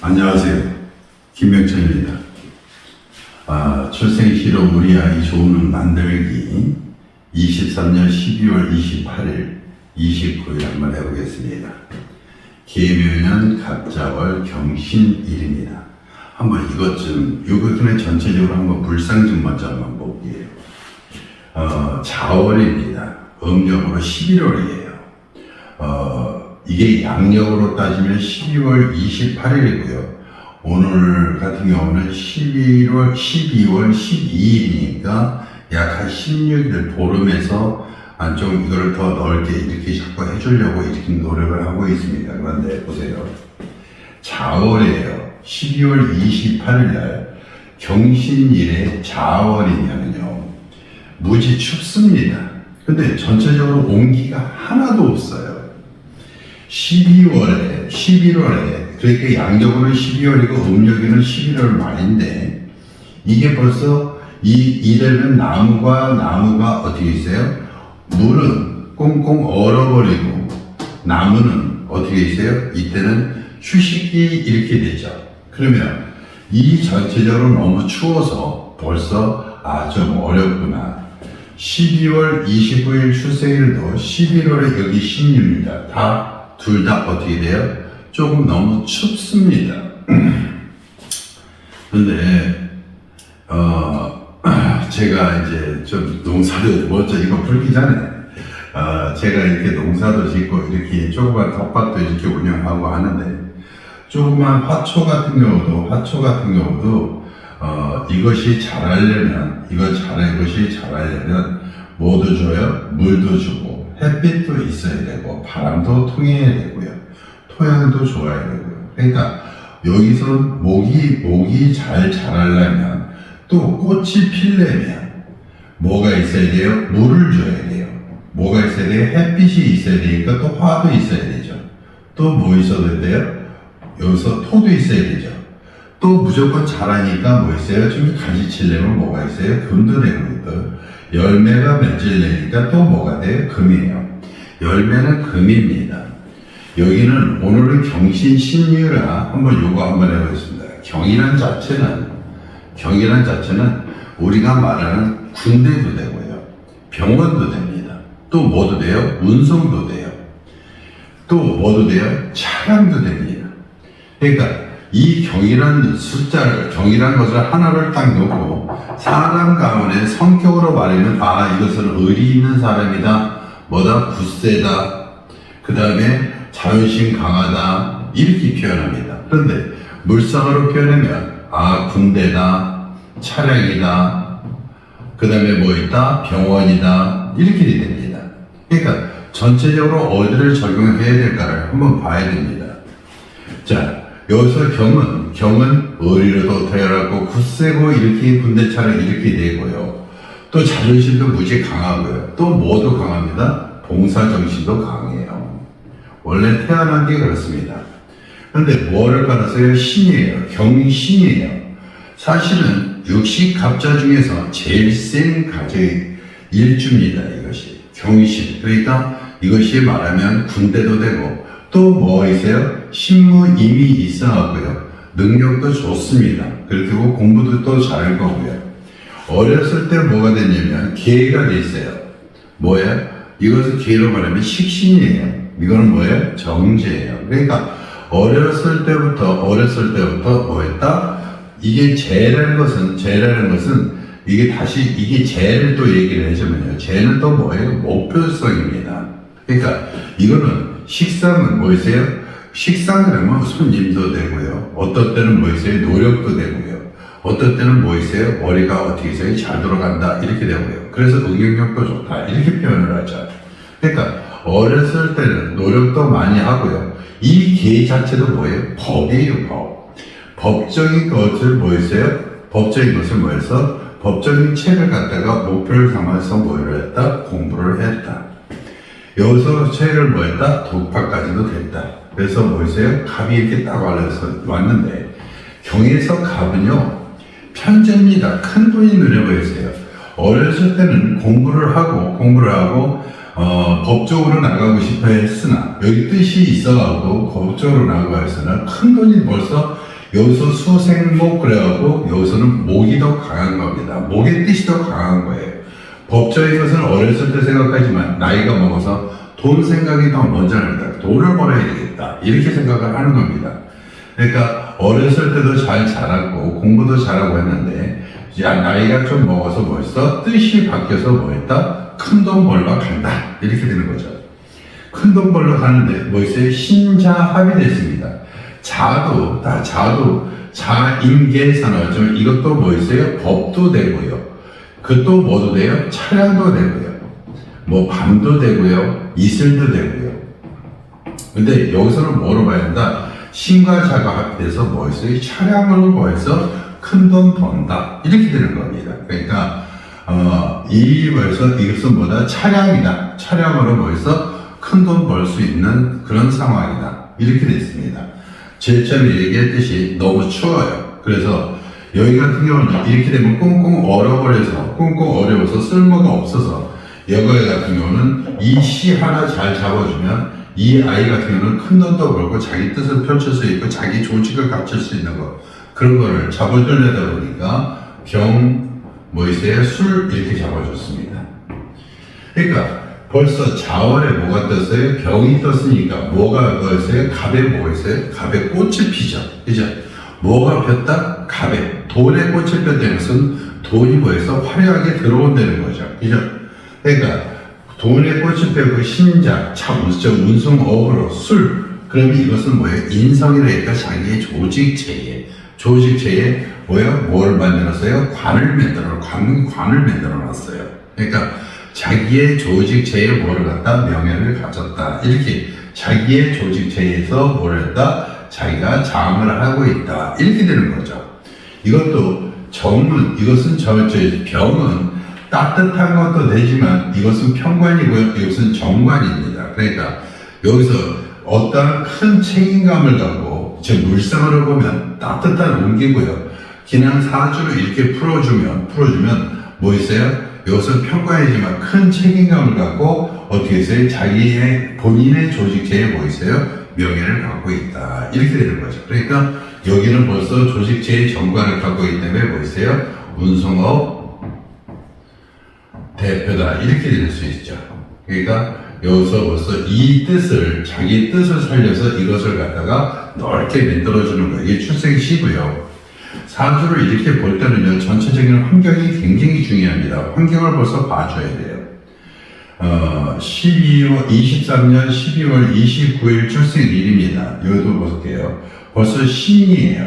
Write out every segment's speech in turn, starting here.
안녕하세요. 김명철입니다. 출생시로 우리 아이 좋은 만들기 23년 12월 28일, 29일 한번 해보겠습니다. 계묘년 갑자월 경신일입니다. 한번 이것 그냥 전체적으로 한번 불상 좀 먼저 한번 볼게요. 자월입니다. 음력으로 11월이에요. 이게 양력으로 따지면 12월 28일이고요. 오늘 같은 경우는 12월 12일이니까 약 한 16일 보름에서 안쪽 이걸 더 넓게 이렇게 자꾸 해주려고 이렇게 노력을 하고 있습니다. 그런데 보세요. 자월이에요. 12월 28일 날 경신일에 자월이면요. 무지 춥습니다. 근데 전체적으로 온기가 하나도 없어요. 11월에, 그러니까 양력으로는 12월이고 음력에는 11월 말인데, 이게 벌써 이래면 나무가 어떻게 있어요? 물은 꽁꽁 얼어버리고, 나무는 어떻게 있어요? 이때는 휴식이 이렇게 되죠. 그러면 이 전체적으로 너무 추워서 벌써 좀 어렵구나. 12월 29일 출생일도 11월에 여기 신유입니다. 둘 다 어떻게 돼요? 조금 너무 춥습니다. 근데, 제가 이제 좀 농사도, 먼저 이거 풀기 전에, 제가 이렇게 농사도 짓고 이렇게 조그만 텃밭도 이렇게 운영하고 하는데, 조그만 화초 같은 경우도, 이것이 자라려면 뭐도 줘요? 물도 주고, 햇빛도 있어야 되고, 바람도 통해야 되고요. 토양도 좋아야 되고요. 그러니까, 여기서 목이 잘 자라려면, 또 꽃이 피려면, 뭐가 있어야 돼요? 물을 줘야 돼요. 뭐가 있어야 돼요? 햇빛이 있어야 되니까 또 화도 있어야 되죠. 또 뭐 있어야 돼요? 여기서 토도 있어야 되죠. 또 무조건 자라니까 뭐 있어요? 좀 가지치려면 뭐가 있어요? 금도 되고 있고, 열매가 맺으려니까 또 뭐가 돼요? 금이에요. 열매는 금입니다. 여기는 오늘은 경신 신유라 한번 해보겠습니다. 경이란 자체는 우리가 말하는 군대도 되고요. 병원도 됩니다. 또 뭐도 돼요? 운송도 돼요. 또 뭐도 돼요? 차량도 됩니다. 그러니까 이 경이라는 것을 하나를 딱 놓고 사람 가운데 성격으로 말하면 이것은 의리 있는 사람이다. 굳세다. 그 다음에 자존심 강하다. 이렇게 표현합니다. 그런데 물상으로 표현하면 군대다. 차량이다. 그 다음에 뭐 있다? 병원이다. 이렇게 됩니다. 그러니까 전체적으로 어디를 적용해야 될까를 한번 봐야 됩니다. 자, 여기서 경은 의리로도 태어났고 굳세고 이렇게 군대차를 이렇게 되고요. 또 자존심도 무지 강하고요. 또 뭐도 강합니다. 봉사정신도 강해요. 원래 태어난 게 그렇습니다. 그런데 뭐를 받았어요? 신이에요. 경신이에요. 사실은 육식갑자 중에서 제일 센 가정의 일주입니다. 이것이 경신. 그러니까 이것이 말하면 군대도 되고 또 뭐 있어요? 신무 이미 있어갖고요. 능력도 좋습니다. 그리고 공부도 또 잘할 거고요. 어렸을 때 뭐가 됐냐면 계가 돼 있어요. 뭐예요? 이것은 계로 말하면 식신이에요. 이거는 뭐예요? 정제예요. 그러니까 어렸을 때부터 뭐 했다? 이게 재라는 것은 이게 재를 또 얘기를 해주면요. 재는 또 뭐예요? 목표성입니다. 그러니까 이거는 식상은 뭐 있어요? 식상 그러면 손님도 되고요. 어떤 때는 뭐 있어요? 노력도 되고요. 어떤 때는 뭐 있어요? 머리가 어떻게 있어요? 잘 돌아간다. 이렇게 되고요. 그래서 응용력도 좋다. 이렇게 표현을 하죠. 그러니까 어렸을 때는 노력도 많이 하고요. 이 계 자체도 뭐예요? 법이에요, 법. 법적인 것을 뭐 있어요? 법적인 책을 갖다가 목표를 삼아서 뭐를 했다? 공부를 했다. 여기서 책을 뭐 했다? 독파까지도 됐다. 그래서 뭐 있어요? 갑이 이렇게 딱 왔는데, 경에서 갑은요, 편제입니다. 큰 돈이 눈에 보였어요. 어렸을 때는 공부를 하고, 법적으로 나가고 싶어 했으나, 여기 뜻이 있어가지고 법적으로 나가고 했으나, 큰 돈이 벌써 여기서 수생목 그래갖고 여기서는 목이 더 강한 겁니다. 목의 뜻이 더 강한 거예요. 법적인 것은 어렸을 때 생각하지만 나이가 먹어서 돈 생각이 더 먼저 납니다. 돈을 벌어야 되겠다. 이렇게 생각을 하는 겁니다. 그러니까 어렸을 때도 잘 자랐고 공부도 잘하고 했는데 나이가 좀 먹어서 벌써 뜻이 바뀌어서 뭐했다? 큰 돈 벌러 간다. 이렇게 되는 거죠. 큰 돈 벌러 가는데 뭐 있어요? 신자합이 됐습니다. 자도 자임계산하죠. 이것도 뭐 있어요? 법도 되고요. 그것도 뭐도 돼요? 차량도 되고요. 뭐 밤도 되고요. 이슬도 되고요. 근데 여기서는 뭐로 봐야 된다? 신과 자가 합해서 뭐 있어요? 차량으로 뭐 해서 큰 돈 번다. 이렇게 되는 겁니다. 그러니까 이 벌써 이것은 뭐다? 차량이다. 차량으로 뭐 해서 큰 돈 벌 수 있는 그런 상황이다. 이렇게 됐습니다. 제일 처음에 얘기했듯이 너무 추워요. 그래서 여기 같은 경우는 이렇게 되면 꽁꽁 얼어버려서 꽁꽁 어려워서 쓸모가 없어서 여기 같은 경우는 이 시 하나 잘 잡아주면 이 아이 같은 경우는 큰 돈도 벌고 자기 뜻을 펼칠 수 있고 자기 조직을 갖출 수 있는 거 그런 거를 잡아주려다 보니까 뭐 있어요? 술 이렇게 잡아줬습니다. 그러니까 벌써 자월에 뭐가 떴어요? 병이 떴으니까 뭐가 떴어요? 갑에 뭐가 있어요? 갑에 꽃이 피죠. 그죠? 뭐가 폈다? 갑에. 돈에 꽃이 폈다는 것은 돈이 뭐해서 화려하게 들어온다는 거죠. 그죠? 그러니까 돈에 꽃이 펴고 신자, 참, 운송업으로 술. 그러면 이것은 뭐예요? 인성이라니까 자기의 조직체에 뭘 만들었어요? 관을 만들어 놨어요. 그러니까 자기의 조직체에 뭐를 갖다 명예를 가졌다. 이렇게 자기의 조직체에서 뭘 했다? 자기가 장을 하고 있다. 이렇게 되는 거죠. 이것도 이것은 병은 따뜻한 것도 되지만 이것은 편관이고요. 이것은 정관입니다. 그러니까 여기서 어떤 큰 책임감을 갖고 즉 물상으로 보면 따뜻한 온기고요. 그냥 사주로 이렇게 풀어주면 뭐 있어요? 이것은 평가이지만 큰 책임감을 갖고 어떻게 했어요? 본인의 조직체에 뭐 있어요? 명예를 갖고 있다. 이렇게 되는 거죠. 그러니까 여기는 벌써 조직체의 정관을 갖고 있기 때문에 뭐 있어요? 운송업 대표다. 이렇게 될 수 있죠. 그러니까 여기서 벌써 자기 뜻을 살려서 이것을 갖다가 넓게 만들어주는 거예요. 이게 출생시고요. 사주를 이렇게 볼 때는요, 전체적인 환경이 굉장히 중요합니다. 환경을 벌써 봐줘야 돼요. 23년 12월 29일 출생일입니다. 여기도 볼게요. 벌써 신이에요.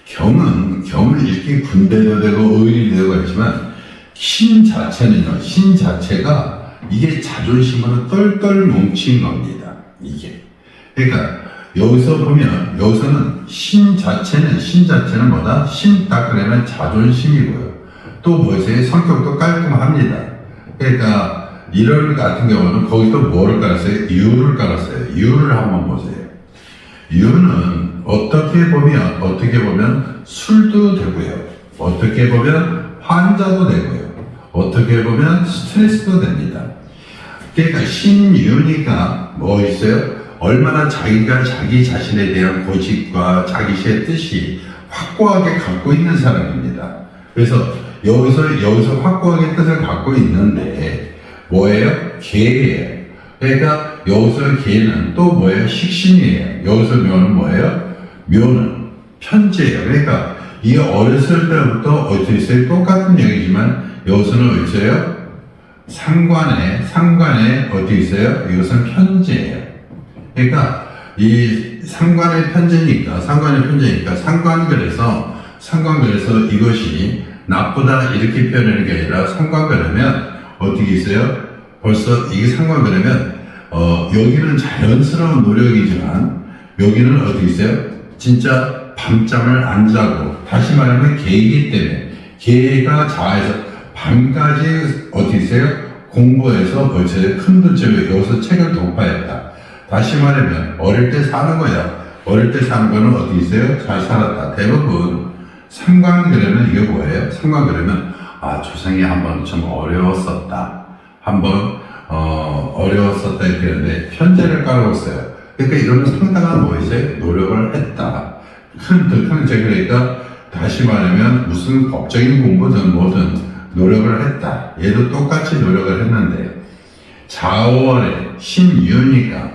경은 이렇게 군대도 되고 의리도 되고 하지만 신 자체가 이게 자존심으로 똘똘 뭉친 겁니다. 이게. 그러니까 여기서는 신 자체는 뭐다? 딱 그러면 자존심이고요. 또 뭐세요? 성격도 깔끔합니다. 그러니까 이런 같은 경우는 거기도 뭐를 깔았어요? 유를 깔았어요. 유를 한번 보세요. 유는 어떻게 보면 술도 되고요. 어떻게 보면 환자도 되고요. 어떻게 보면 스트레스도 됩니다. 그러니까 신유니까 뭐 있어요? 얼마나 자기가 자기 자신에 대한 고집과 자기의 뜻이 확고하게 갖고 있는 사람입니다. 그래서 여기서 확고하게 뜻을 갖고 있는데 뭐예요? 개예요. 그러니까 여기서 개는 또 뭐예요? 식신이에요. 여기서 묘는 뭐예요? 묘는 편재예요. 그러니까 이게 어렸을 때부터 어떻게 있어요? 똑같은 얘기지만 여기서는 어디 있어요? 상관에 어디 있어요? 이것은 편재예요. 그러니까 이 상관의 편재니까 상관글에서 이것이 나쁘다 이렇게 표현하는 게 아니라 상관글하면 어떻게 있어요? 벌써 이게 상관글하면 여기는 자연스러운 노력이지만 여기는 어떻게 있어요? 진짜 밤잠을 안 자고 다시 말하면 개이기 때문에 개가 자아에서 밤까지 어떻게 있어요? 공부해서 벌써 큰 돈쯤에 여기서 책을 독파했다. 다시 말하면 어릴 때 사는 거야. 어릴 때 사는 거는 어디 있어요? 잘 살았다. 대부분 상관그러면 이게 뭐예요? 상관그러면 조상이 한번 좀 어려웠었다. 어려웠었다 이렇게 하는데 편제를 깔았어요. 그러니까 이거는 상당한 뭐 있어요? 노력을 했다. 큰 그러니까 다시 말하면 무슨 법적인 공부든 뭐든 노력을 했다. 얘도 똑같이 노력을 했는데 자월에 신유니까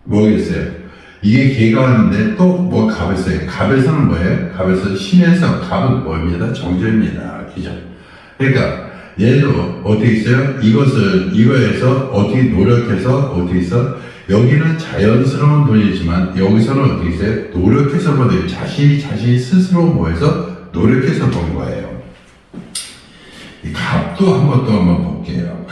뭐겠어요? 이게 개가 왔는데 또 뭐 갑했어요. 갑에서는 뭐예요? 갑에서 신에서 갑은 뭐입니다? 정제입니다. 그죠? 그러니까 얘도 어떻게 있어요? 이거에서 어떻게 노력해서 어떻게 있어? 여기는 자연스러운 돈이지만 여기서는 어떻게 있어요? 노력해서 버는 자신이 스스로 뭐해서 노력해서 번 거예요. 이 갑도 한번 볼게요.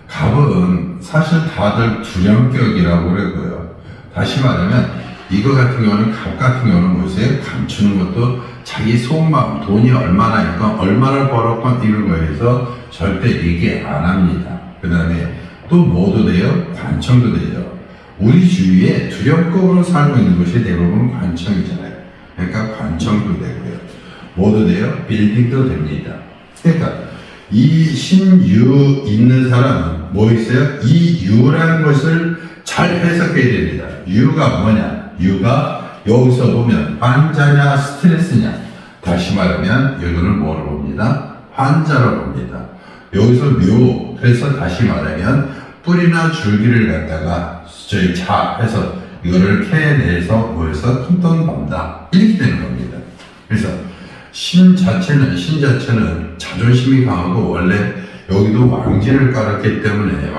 갑은 사실 다들 두량격이라고 그러고요. 다시 말하면 이거 같은 경우는 갑 같은 경우는 뭐세요? 감추는 것도 자기 속마음 돈이 얼마나 있건 얼마나 벌었건 이런 거에서 절대 얘기 안 합니다. 그 다음에 또 뭐도 돼요? 관청도 되죠. 우리 주위에 두령급으로 살고 있는 것이 대부분 관청이잖아요. 그러니까 관청도 되고요. 뭐도 돼요? 빌딩도 됩니다. 그러니까 이 신유 있는 사람은 뭐 있어요? 이 유라는 것을 잘 해석해야 됩니다. 유가 뭐냐? 유가 여기서 보면 환자냐 스트레스냐. 다시 말하면 여기는 뭐로 봅니다? 환자로 봅니다. 여기서 묘, 그래서 다시 말하면 뿌리나 줄기를 갖다가 저희 자 해서 이거를 캐내서 뭐해서 큰돈 번다. 이렇게 되는 겁니다. 그래서 신 자체는 자존심이 강하고 원래 여기도 왕지를 깔았기 때문에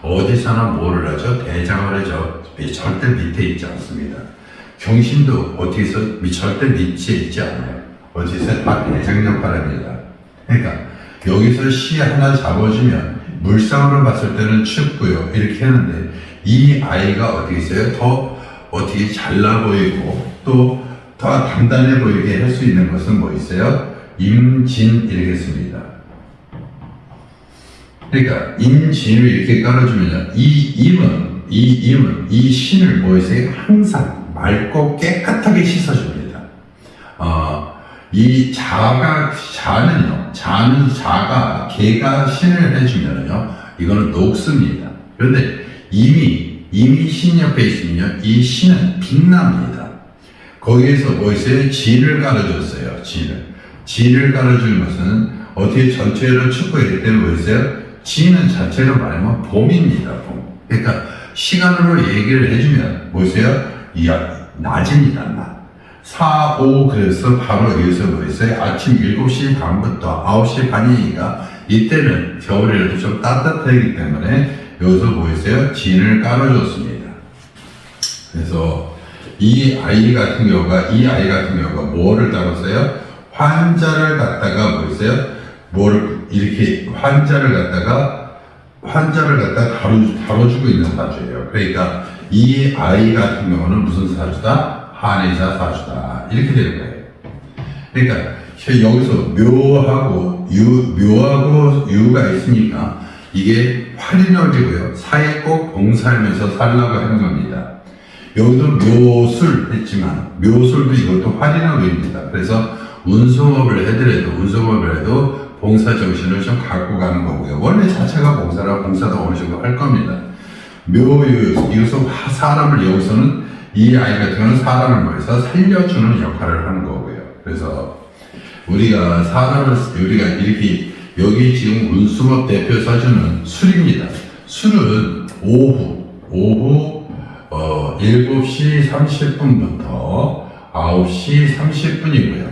어디서나 뭐를 하죠? 대장을 하죠. 절대 밑에 있지 않습니다. 경신도 어떻게 해서 절대 밑에 있지 않아요. 어디서 다 대장 역할합니다. 그러니까 여기서 시 하나 잡아주면 물상으로 봤을 때는 춥고요. 이렇게 하는데 이 아이가 어떻게 있어요? 더 어떻게 잘나 보이고 또 더 단단해 보이게 할 수 있는 것은 뭐 있어요? 임진 이렇게 씁니다. 그러니까 임진을 이렇게 깔아주면 이 신을 뭐 있어요? 항상 맑고 깨끗하게 씻어줍니다. 이 자가 개가 신을 해주면요 이거는 녹습니다. 그런데 이미 신 옆에 있으면요 이 신은 빛납니다. 거기에서 뭐 있어요? 진을 깔아줬어요. 진을 깔아주는 것은 어떻게 전체로 축구할 때는 뭐 있어요? 진은 자체로 말하면 봄입니다. 봄. 그러니까 시간으로 얘기를 해주면 뭐 있어요? 낮입니다. 낮. 4, 5 그래서 바로 여기서 뭐 있어요? 아침 7시 반부터 9시 반이니까 이때는 겨울이라도 좀 따뜻하기 때문에 여기서 뭐 있어요? 진을 깔아줬습니다. 그래서 이 아이 같은 경우가 뭐를 다뤘어요? 환자를 갖다가 뭐 있어요? 이렇게 환자를 갖다가 다뤄주고 있는 사주예요. 그러니까 이 아이 같은 경우는 무슨 사주다? 한의사 사주다. 이렇게 되는 거예요. 그러니까 여기서 묘하고 유가 있으니까 이게 활인월이고요. 사에 꼭 봉사하면서 살라고 하는 겁니다. 여기도 묘술 했지만 묘술도 이것도 활인월입니다. 그래서 운송업을 해도 봉사 정신을 좀 갖고 가는 거고요. 원래 자체가 봉사도 어느 정도 할 겁니다. 여기서 사람을 여기서는 이 아이 같은 경우는 사람을 모여서 살려주는 역할을 하는 거고요. 그래서 우리가 이렇게 여기 지금 운수업 대표 사주는 술입니다. 술은 오후 7시 30분부터 9시 30분이고요.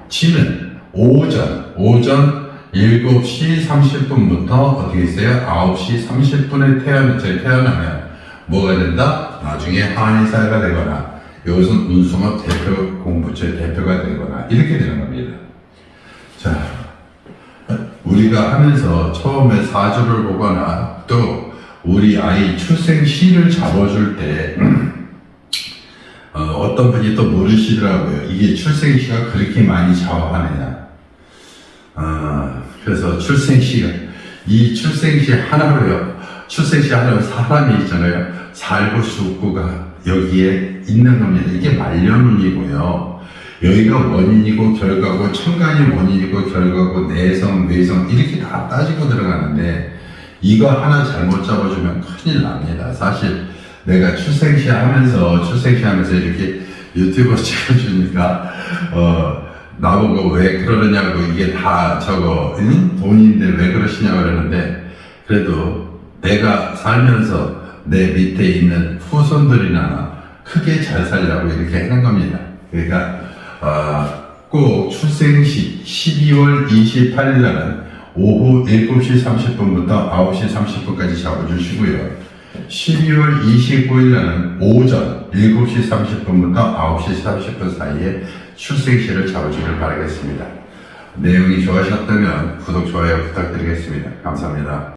진은 오전 7시 30분부터 어떻게 있어요? 9시 30분에 태어나면 뭐가 된다? 나중에 한의사가 되거나 여기서 운송업 공부처의 대표가 되거나 이렇게 되는 겁니다. 자, 우리가 하면서 처음에 사주를 보거나 또 우리 아이 출생시를 잡아줄 때 어떤 분이 또 물으시더라고요. 이게 출생시가 그렇게 많이 좌우하느냐. 그래서 출생시 하나로 사람이 있잖아요. 살고 죽고가 여기에 있는 겁니다. 이게 말년운이고요. 여기가 원인이고 결과고 천간이 원인이고 결과고 내성, 외성 이렇게 다 따지고 들어가는데 이거 하나 잘못 잡아주면 큰일 납니다. 사실 내가 출생시 하면서 이렇게 유튜브 찍어주니까, 나보고 왜 그러느냐고, 이게 다 저거, 응? 돈인데 왜 그러시냐고 그러는데, 그래도 내가 살면서 내 밑에 있는 후손들이나 크게 잘 살려고 이렇게 하는 겁니다. 그러니까, 꼭 출생시 12월 28일 날은 오후 7시 30분부터 9시 30분까지 잡아주시고요. 12월 29일 날은 오전 7시 30분부터 9시 30분 사이에 출생시를 잡아주길 바라겠습니다. 내용이 좋아하셨다면 구독, 좋아요 부탁드리겠습니다. 감사합니다.